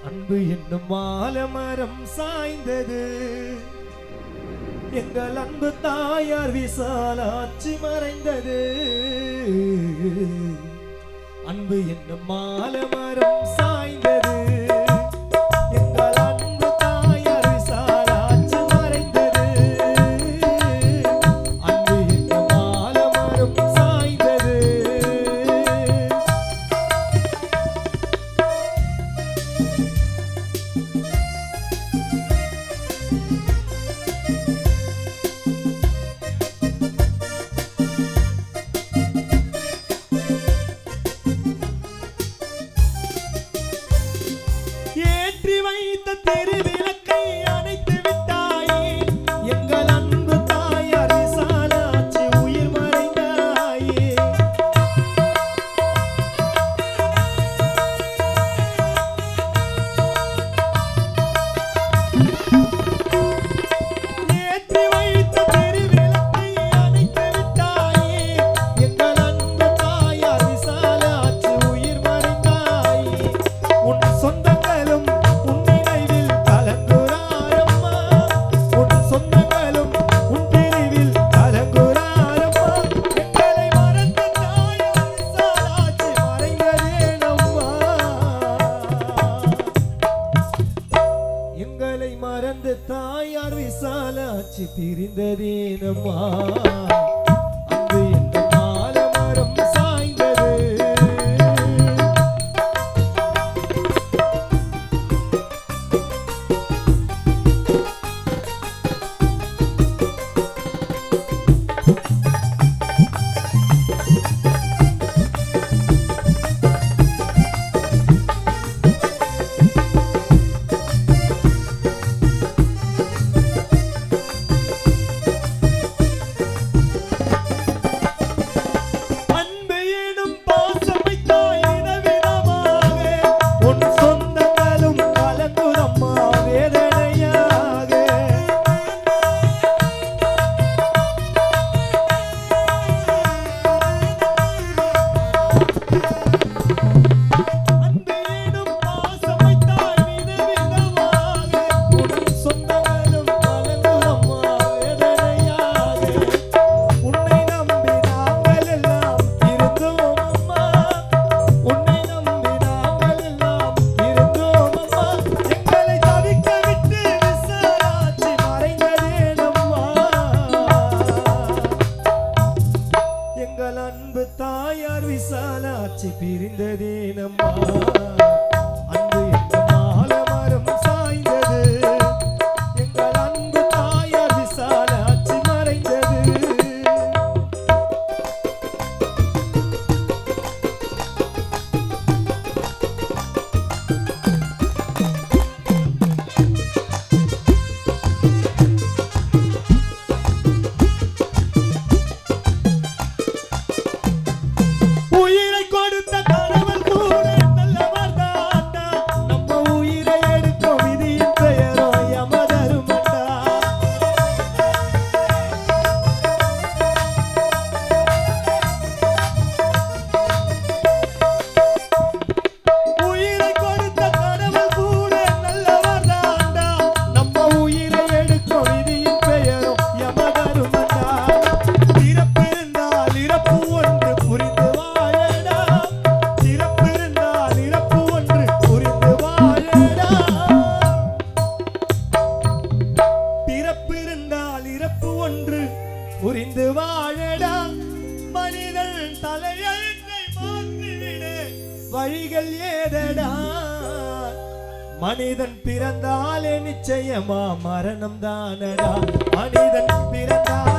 அன்பு என்னும் மாலமரம் சாய்ந்தது எங்கள் அன்பு தாயார் விசாலாட்சி மறைந்தது. அன்பு என்னும் மாலமரம் சாய்ந்தது எங்கள் அன்பு தாயார் விசாலாட்சி மறைந்தது. அன்பு என்னும் மாலமரம் சாய்ந்தது. ஏற்றி வைத்த திருவிளக்கை அணைத்து விட்டாயே எங்கள் அன்பு தாயார் விசாலாட்சி உயிர் மறைந்தாயே. ஏற்றி வைத்த திருவிளக்கை அணைத்து விட்டாயே எங்கள் அன்பு தாயார் விசாலாட்சி உயிர் மறைந்தாயே. உன் சொந்தங்களும் உன் நினைவில் கலங்குறாரம்மா. உன் சொந்தங்களும் உன் பிரிவில் கலங்குறாரம்மா. எங்களை மறந்த தாயார் விசாலாட்சி மறைந்ததேனம்மா. எங்களை மறந்த தாயார் விசாலாட்சி பிரிந்ததேனம்மா. அன்பு என்னும் மாலமரம் சாய்ந்தது. அன்பு எனும் பாசம் வைத்தாய் விதவிதமாக. உன் சொந்தங்களும் கலங்குதம்மா வேதனையாக. அன்பு எனும் பாசம் வைத்தாய் விதவிதமாக. உன் சொந்தங்களும் கலங்குதம்மா வேதனையாக. உன்னை நம்பி நாங்கள் எல்லாம் இருந்தோம் அம்மா. உன்னை நம்பி நாங்கள் எல்லாம் இருந்தோம் அம்மா. எங்களை தவிக்க விட்டு விசாலாட்சி மறைந்ததேனம்மா. எங்கள் அன்பு தாயார் விசாலாட்சி பிரிந்ததேனம்மா. அன்பு என்னும் மாலமரம் சாய்ந்தது எங்கள் அன்பு தாயார் விசாலாட்சி மறைந்தது. உயிரை கொடுத்த கடவுள் கூட நல்லவர் தாண்டா. நம்ம உயிரை எடுக்கும் விதியின் பெயரோ யமதருமண்டா. உயிரை கொடுத்த கடவுள் கூட நல்லவர் தாண்டா. நம்ம உயிரை எடுக்கும் விதியின் பெயரோ யமதருமண்டா. பிறப்பிருந்தால் இறப்பு ஒன்று புரிந்து வாழடா. பிறப்பிருந்தால் இறப்பு ஒன்று புரிந்து வாழடா. பிறப்பிருந்தால் இறப்பு ஒன்று புரிந்து வாழடா. மனிதன் தலையெழுத்தை மாற்றிவிட வழிகள் ஏதடா. மனிதன் பிறந்தாலே நிச்சயமா மரணம் தானடா. மனிதன் பிறந்தால்